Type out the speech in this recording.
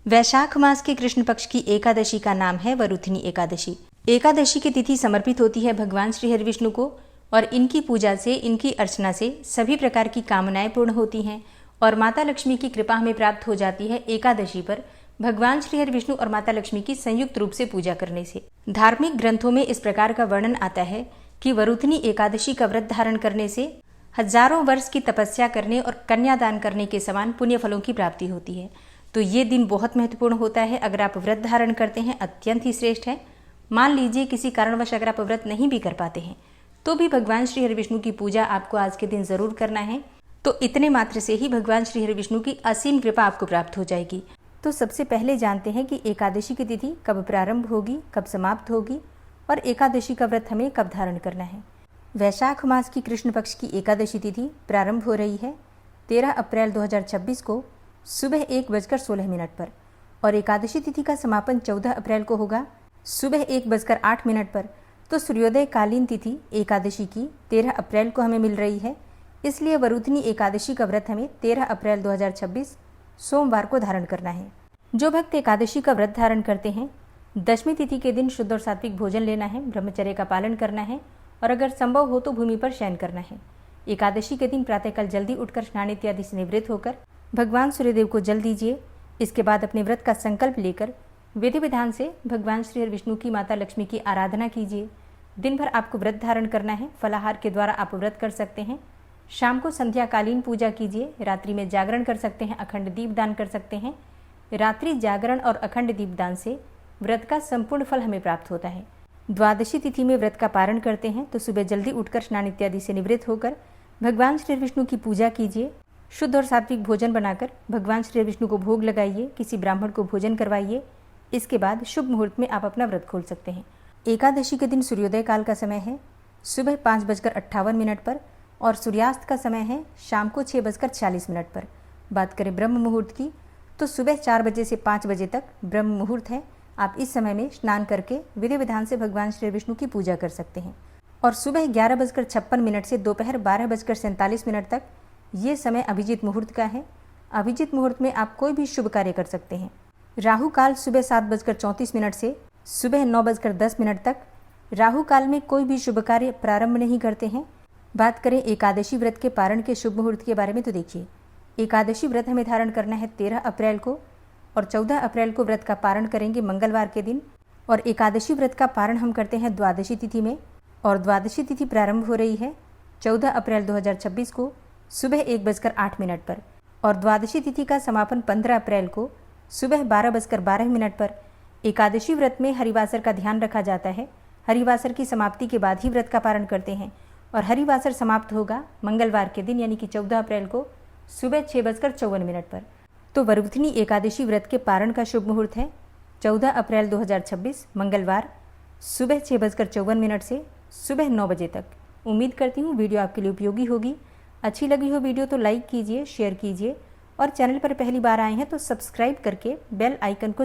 वैशाख मास के कृष्ण पक्ष की एकादशी का नाम है वरुथिनी एकादशी। एकादशी की तिथि समर्पित होती है भगवान श्री हरि विष्णु को और इनकी पूजा से, इनकी अर्चना से सभी प्रकार की कामनाएं पूर्ण होती हैं और माता लक्ष्मी की कृपा हमें प्राप्त हो जाती है एकादशी पर भगवान श्री हरि विष्णु और माता लक्ष्मी की संयुक्त रूप से पूजा करने से। धार्मिक ग्रंथों में इस प्रकार का वर्णन आता है कि वरुथिनी एकादशी का व्रत धारण करने से हजारों वर्ष की तपस्या करने और कन्यादान करने के समान पुण्य फलों की प्राप्ति होती है। तो ये दिन बहुत महत्वपूर्ण होता है। अगर आप व्रत धारण करते हैं अत्यंत ही श्रेष्ठ है। मान लीजिए किसी कारणवश अगर आप व्रत नहीं भी कर पाते हैं तो भी भगवान श्री हरि विष्णु की पूजा आपको आज के दिन जरूर करना है। तो इतने मात्र से ही भगवान श्री हरि विष्णु की असीम कृपा आपको प्राप्त हो जाएगी। तो सबसे पहले जानते हैं कि एकादशी की तिथि कब प्रारंभ होगी, कब समाप्त होगी और एकादशी का व्रत हमें कब धारण करना है। वैशाख मास की कृष्ण पक्ष की एकादशी तिथि प्रारंभ हो रही है 13 अप्रैल 2026 को सुबह 1:16 पर और एकादशी तिथि का समापन 14 अप्रैल को होगा सुबह 1:08 पर। तो सूर्योदय कालीन तिथि एकादशी की 13 अप्रैल को हमें मिल रही है। इसलिए वरुथिनी एकादशी का व्रत हमें 13 अप्रैल 2026 सोमवार को धारण करना है। जो भक्त एकादशी का व्रत धारण करते हैं दशमी तिथि के दिन शुद्ध और सात्विक भोजन लेना है, ब्रह्मचर्य का पालन करना है और अगर संभव हो तो भूमि पर शयन करना है। एकादशी के दिन प्रातःकाल जल्दी उठकर स्नान इत्यादि से निवृत्त होकर भगवान सूर्यदेव को जल दीजिए। इसके बाद अपने व्रत का संकल्प लेकर विधि विधान से भगवान श्री हरि विष्णु की माता लक्ष्मी की आराधना कीजिए। दिन भर आपको व्रत धारण करना है। फलाहार के द्वारा आप व्रत कर सकते हैं। शाम को संध्याकालीन पूजा कीजिए। रात्रि में जागरण कर सकते हैं, अखंड दीपदान कर सकते हैं। रात्रि जागरण और अखंड दीपदान से व्रत का संपूर्ण फल हमें प्राप्त होता है। द्वादशी तिथि में व्रत का पारण करते हैं तो सुबह जल्दी उठकर स्नान इत्यादि से निवृत्त होकर भगवान श्री विष्णु की पूजा कीजिए। शुद्ध और सात्विक भोजन बनाकर भगवान श्री विष्णु को भोग लगाइए, किसी ब्राह्मण को भोजन करवाइए। इसके बाद शुभ मुहूर्त में आप अपना व्रत खोल सकते हैं। एकादशी के दिन सूर्योदय काल का समय है सुबह 5:58 पर और सूर्यास्त का समय है शाम को 6:40 पर। बात करें ब्रह्म मुहूर्त की तो सुबह 4 बजे से 5 बजे तक ब्रह्म मुहूर्त है। आप इस समय में स्नान करके विधि विधान से भगवान श्री विष्णु की पूजा कर सकते हैं। और सुबह 11:56 से दोपहर 12:47 तक ये समय अभिजीत मुहूर्त का है। अभिजीत मुहूर्त में आप कोई भी शुभ कार्य कर सकते हैं। राहु काल सुबह 7:34 से सुबह 9:10 तक। राहु काल में कोई भी शुभ कार्य प्रारंभ नहीं करते हैं। बात करें एकादशी व्रत के पारण के शुभ मुहूर्त के बारे में तो देखिए, एकादशी व्रत हमें धारण करना है 13 अप्रैल को और 14 अप्रैल को व्रत का पारण करेंगे मंगलवार के दिन। और एकादशी व्रत का पारण हम करते हैं द्वादशी तिथि में और द्वादशी तिथि प्रारंभ हो रही है 14 अप्रैल 2026 को सुबह 1:08 पर और द्वादशी तिथि का समापन 15 अप्रैल को सुबह 12:12 पर। एकादशी व्रत में हरिवासर का ध्यान रखा जाता है। हरिवासर की समाप्ति के बाद ही व्रत का पारण करते हैं और हरिवासर समाप्त होगा मंगलवार के दिन यानी कि 14 अप्रैल को सुबह 6:54 पर। तो वरुथिनी एकादशी व्रत के पारण का शुभ मुहूर्त है 14 अप्रैल 2026 मंगलवार सुबह 6:54 से सुबह 9 बजे तक। उम्मीद करती हूँ वीडियो आपके लिए उपयोगी होगी। अच्छी लगी हो वीडियो तो लाइक कीजिए, शेयर कीजिए और चैनल पर पहली बार आए हैं तो सब्सक्राइब करके बेल आइकन को